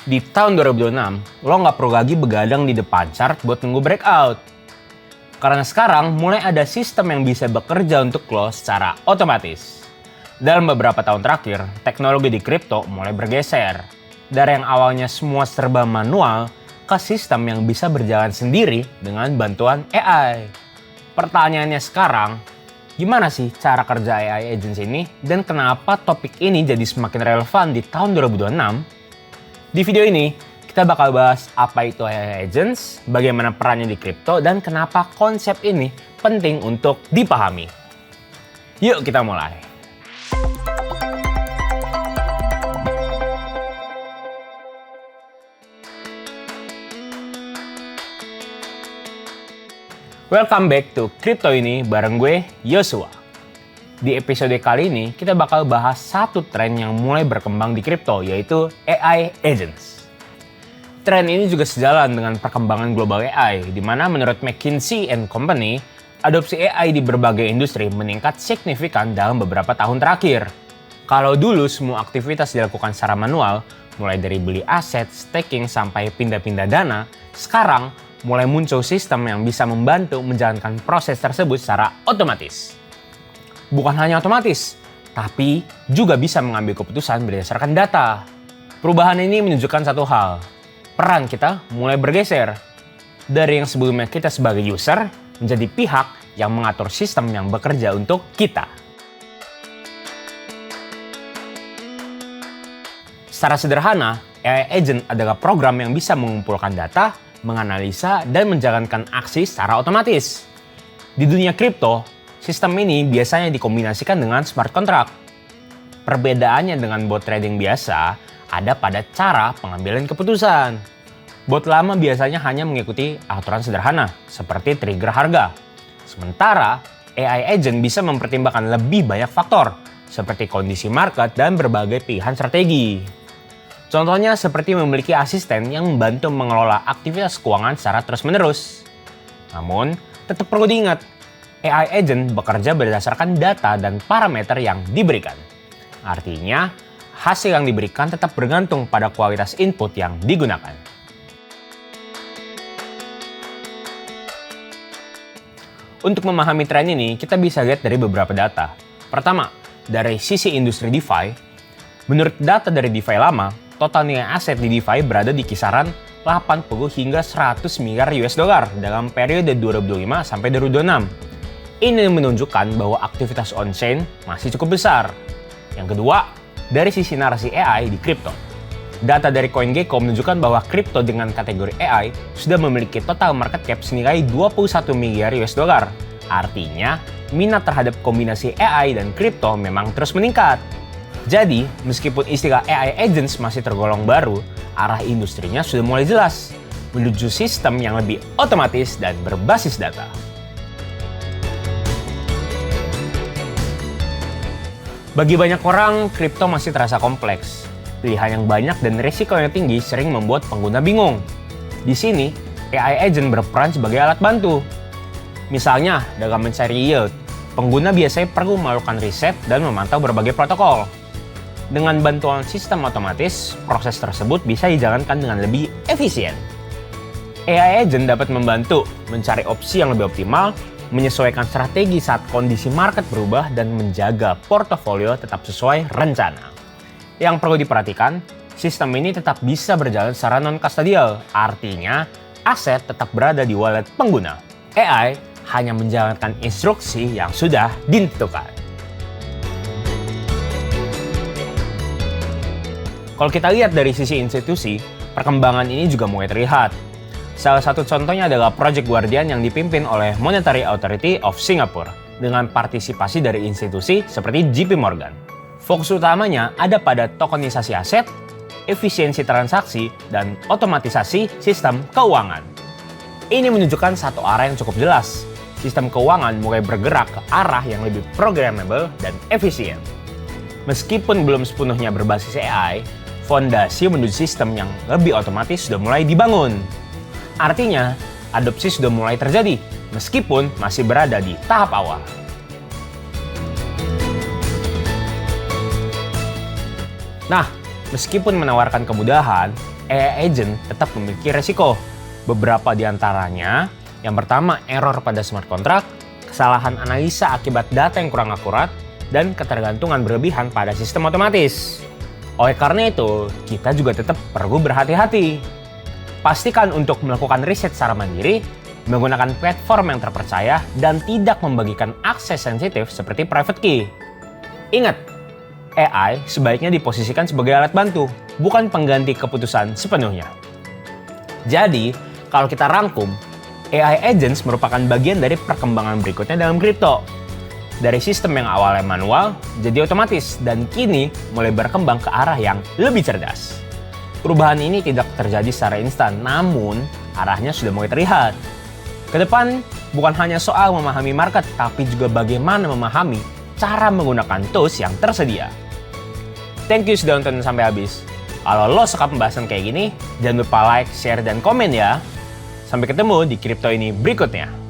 Di tahun 2026, lo nggak perlu lagi begadang di depan chart buat nunggu breakout. Karena sekarang mulai ada sistem yang bisa bekerja untuk lo secara otomatis. Dalam beberapa tahun terakhir, teknologi di kripto mulai bergeser. Dari yang awalnya semua serba manual, ke sistem yang bisa berjalan sendiri dengan bantuan AI. Pertanyaannya sekarang, gimana sih cara kerja AI agents ini dan kenapa topik ini jadi semakin relevan di tahun 2026? Di video ini, kita bakal bahas apa itu AI agents, bagaimana perannya di kripto, dan kenapa konsep ini penting untuk dipahami. Yuk kita mulai. Welcome back to Crypto ini bareng gue, Yosua. Di episode kali ini, kita bakal bahas satu tren yang mulai berkembang di kripto, yaitu AI agents. Tren ini juga sejalan dengan perkembangan global AI, di mana menurut McKinsey & Company, adopsi AI di berbagai industri meningkat signifikan dalam beberapa tahun terakhir. Kalau dulu semua aktivitas dilakukan secara manual, mulai dari beli aset, staking, sampai pindah-pindah dana, sekarang mulai muncul sistem yang bisa membantu menjalankan proses tersebut secara otomatis. Bukan hanya otomatis, tapi juga bisa mengambil keputusan berdasarkan data. Perubahan ini menunjukkan satu hal, peran kita mulai bergeser. Dari yang sebelumnya kita sebagai user, menjadi pihak yang mengatur sistem yang bekerja untuk kita. Secara sederhana, AI agent adalah program yang bisa mengumpulkan data, menganalisa, dan menjalankan aksi secara otomatis. Di dunia kripto, sistem ini biasanya dikombinasikan dengan smart contract. Perbedaannya dengan bot trading biasa ada pada cara pengambilan keputusan. Bot lama biasanya hanya mengikuti aturan sederhana, seperti trigger harga. Sementara, AI agent bisa mempertimbangkan lebih banyak faktor, seperti kondisi market dan berbagai pilihan strategi. Contohnya seperti memiliki asisten yang membantu mengelola aktivitas keuangan secara terus-menerus. Namun, tetap perlu diingat, AI agent bekerja berdasarkan data dan parameter yang diberikan. Artinya, hasil yang diberikan tetap bergantung pada kualitas input yang digunakan. Untuk memahami tren ini, kita bisa lihat dari beberapa data. Pertama, dari sisi industri DeFi, menurut data dari DeFi lama, total nilai aset di DeFi berada di kisaran 80 hingga 100 miliar US dollar dalam periode 2025 sampai 2026. Ini menunjukkan bahwa aktivitas on-chain masih cukup besar. Yang kedua, dari sisi narasi AI di kripto. Data dari CoinGecko menunjukkan bahwa kripto dengan kategori AI sudah memiliki total market cap senilai 21 miliar US dollar. Artinya, minat terhadap kombinasi AI dan kripto memang terus meningkat. Jadi, meskipun istilah AI agents masih tergolong baru, arah industrinya sudah mulai jelas, menuju sistem yang lebih otomatis dan berbasis data. Bagi banyak orang, kripto masih terasa kompleks. Pilihan yang banyak dan risikonya tinggi sering membuat pengguna bingung. Di sini, AI agent berperan sebagai alat bantu. Misalnya, dalam mencari yield, pengguna biasanya perlu melakukan riset dan memantau berbagai protokol. Dengan bantuan sistem otomatis, proses tersebut bisa dijalankan dengan lebih efisien. AI agent dapat membantu mencari opsi yang lebih optimal, menyesuaikan strategi saat kondisi market berubah, dan menjaga portofolio tetap sesuai rencana. Yang perlu diperhatikan, sistem ini tetap bisa berjalan secara non-custodial, artinya aset tetap berada di wallet pengguna. AI hanya menjalankan instruksi yang sudah ditentukan. Kalau kita lihat dari sisi institusi, perkembangan ini juga mulai terlihat. Salah satu contohnya adalah Project Guardian yang dipimpin oleh Monetary Authority of Singapore dengan partisipasi dari institusi seperti JP Morgan. Fokus utamanya ada pada tokenisasi aset, efisiensi transaksi, dan otomatisasi sistem keuangan. Ini menunjukkan satu arah yang cukup jelas. Sistem keuangan mulai bergerak ke arah yang lebih programmable dan efisien. Meskipun belum sepenuhnya berbasis AI, fondasi menuju sistem yang lebih otomatis sudah mulai dibangun. Artinya, adopsi sudah mulai terjadi, meskipun masih berada di tahap awal. Nah, meskipun menawarkan kemudahan, AI agent tetap memiliki resiko. Beberapa di antaranya, yang pertama error pada smart contract, kesalahan analisa akibat data yang kurang akurat, dan ketergantungan berlebihan pada sistem otomatis. Oleh karena itu, kita juga tetap perlu berhati-hati. Pastikan untuk melakukan riset secara mandiri, menggunakan platform yang terpercaya, dan tidak membagikan akses sensitif seperti private key. Ingat, AI sebaiknya diposisikan sebagai alat bantu, bukan pengganti keputusan sepenuhnya. Jadi, kalau kita rangkum, AI agents merupakan bagian dari perkembangan berikutnya dalam kripto. Dari sistem yang awalnya manual, jadi otomatis, dan kini mulai berkembang ke arah yang lebih cerdas. Perubahan ini tidak terjadi secara instan, namun arahnya sudah mulai terlihat. Kedepan, bukan hanya soal memahami market, tapi juga bagaimana memahami cara menggunakan tools yang tersedia. Thank you sudah nonton sampai habis. Kalau lo suka pembahasan kayak gini, jangan lupa like, share, dan komen ya. Sampai ketemu di kripto ini berikutnya.